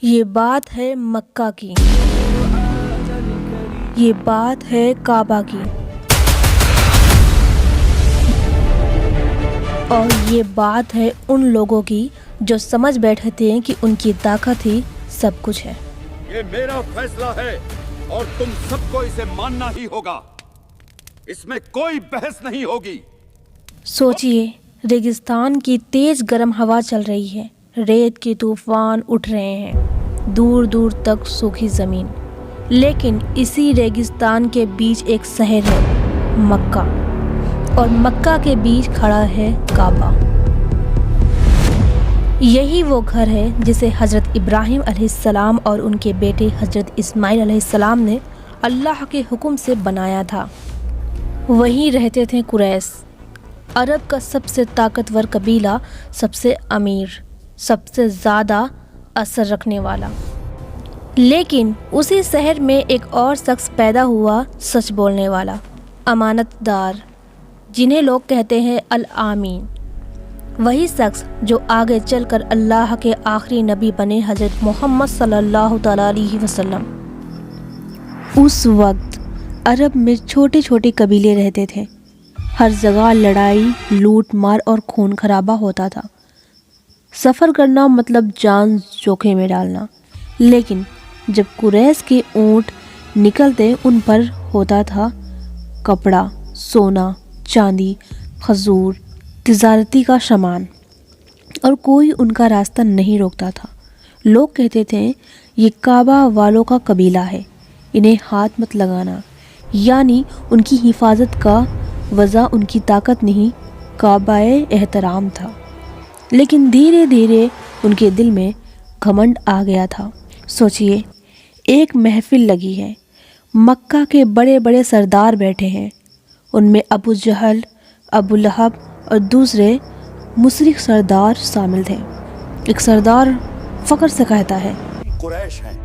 یہ بات ہے مکہ کی، یہ بات ہے کعبہ کی، اور یہ بات ہے ان لوگوں کی جو سمجھ بیٹھے تھے کہ ان کی طاقت ہی سب کچھ ہے۔ یہ میرا فیصلہ ہے اور تم سب کو اسے ماننا ہی ہوگا، اس میں کوئی بحث نہیں ہوگی۔ سوچئے، ریگستان کی تیز گرم ہوا چل رہی ہے، ریت کے طوفان اٹھ رہے ہیں، دور دور تک سوکھی زمین، لیکن اسی ریگستان کے بیچ ایک شہر ہے، مکہ، اور مکہ کے بیچ کھڑا ہے کعبہ۔ یہی وہ گھر ہے جسے حضرت ابراہیم علیہ السلام اور ان کے بیٹے حضرت اسماعیل علیہ السلام نے اللہ کے حکم سے بنایا تھا۔ وہیں رہتے تھے قریش، عرب کا سب سے طاقتور قبیلہ، سب سے امیر، سب سے زیادہ اثر رکھنے والا۔ لیکن اسی شہر میں ایک اور شخص پیدا ہوا، سچ بولنے والا، امانت دار، جنہیں لوگ کہتے ہیں الامین۔ وہی شخص جو آگے چل کر اللہ کے آخری نبی بنے، حضرت محمد صلی اللہ تعالیٰ علیہ وسلم۔ اس وقت عرب میں چھوٹے چھوٹے قبیلے رہتے تھے، ہر جگہ لڑائی، لوٹ مار اور خون خرابہ ہوتا تھا، سفر کرنا مطلب جان جوکھم میں ڈالنا۔ لیکن جب قریش کے اونٹ نکلتے، ان پر ہوتا تھا کپڑا، سونا، چاندی، کھجور، تجارتی کا سامان، اور کوئی ان کا راستہ نہیں روکتا تھا۔ لوگ کہتے تھے یہ کعبہ والوں کا قبیلہ ہے، انہیں ہاتھ مت لگانا، یعنی ان کی حفاظت کا وجہ ان کی طاقت نہیں، کعبہ احترام تھا۔ لیکن دھیرے دھیرے ان کے دل میں گھمنڈ آ گیا تھا۔ سوچئے، ایک محفل لگی ہے، مکہ کے بڑے بڑے سردار بیٹھے ہیں، ان میں ابو جہل، ابو لہب اور دوسرے مشرک سردار شامل تھے۔ ایک سردار فخر سے کہتا ہے، قریش ہیں،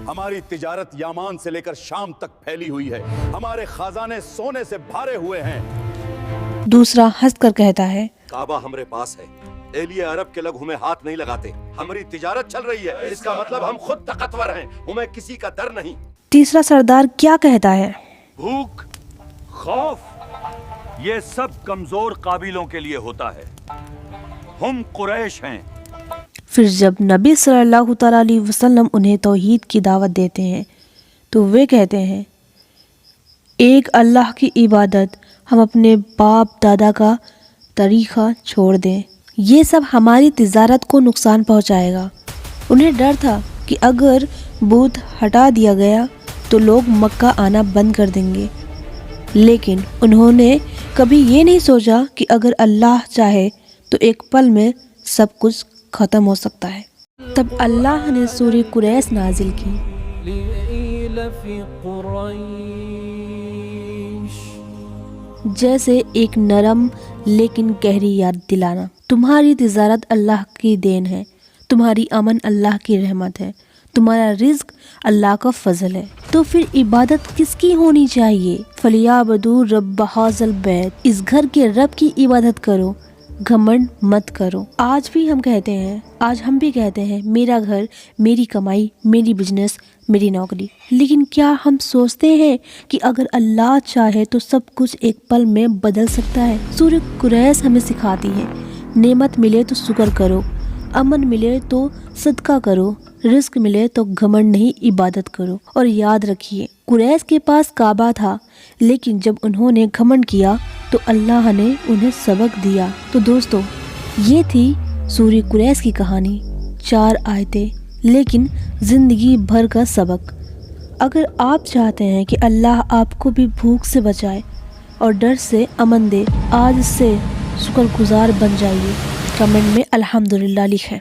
ہماری تجارت یامان سے لے کر شام تک پھیلی ہوئی ہے، ہمارے خزانے سونے سے بھرے ہوئے ہیں۔ دوسرا ہنس کر کہتا ہے، کعبہ ہمارے پاس ہے، اہلیہ عرب کے لوگ ہمیں ہاتھ نہیں لگاتے، ہماری تجارت چل رہی ہے، اس کا مطلب ہم خود طاقتور ہیں، ہمیں کسی کا ڈر نہیں۔ تیسرا سردار کیا کہتا ہے؟ بھوک، خوف، یہ سب کمزور قابلوں کے لیے ہوتا ہے، ہم قریش ہیں۔ پھر جب نبی صلی اللہ تعالیٰ علیہ وسلم انہیں توحید کی دعوت دیتے ہیں تو وہ کہتے ہیں، ایک اللہ کی عبادت، ہم اپنے باپ دادا کا طریقہ چھوڑ دیں، یہ سب ہماری تجارت کو نقصان پہنچائے گا۔ انہیں ڈر تھا کہ اگر بت ہٹا دیا گیا تو لوگ مکہ آنا بند کر دیں گے، لیکن انہوں نے کبھی یہ نہیں سوچا کہ اگر اللہ چاہے تو ایک پل میں سب کچھ ختم ہو سکتا ہے۔ تب اللہ نے سورہ قریش نازل کی۔ جیسے ایک نرم لیکن گہری یاد دلانا، تمہاری تجارت اللہ کی دین ہے، تمہاری امن اللہ کی رحمت ہے، تمہارا رزق اللہ کا فضل ہے، تو پھر عبادت کس کی ہونی چاہیے؟ فَلْيَعْبُدُوا رَبَّ هَٰذَا الْبَيْتِ، اس گھر کے رب کی عبادت کرو، گھمنڈ مت کرو۔ آج ہم بھی کہتے ہیں میرا گھر، میری کمائی، میری بزنس، میری نوکری، لیکن کیا ہم سوچتے ہیں کہ اگر اللہ چاہے تو سب کچھ ایک پل میں بدل سکتا ہے؟ سورہ قریش ہمیں سکھاتی ہے، نعمت ملے تو شکر کرو، امن ملے تو صدقہ کرو، رزق ملے تو گھمنڈ نہیں، عبادت کرو۔ اور یاد رکھیے، قریش کے پاس کعبہ تھا، لیکن جب انہوں نے گھمنڈ کیا تو اللہ نے انہیں سبق دیا۔ تو دوستو، یہ تھی سورہ قریش کی کہانی، 4 آیتیں، لیکن زندگی بھر کا سبق۔ اگر آپ چاہتے ہیں کہ اللہ آپ کو بھی بھوک سے بچائے اور ڈر سے امن دے، آج سے شکر گزار بن جائیے۔ کمنٹ میں الحمدللہ لکھیں۔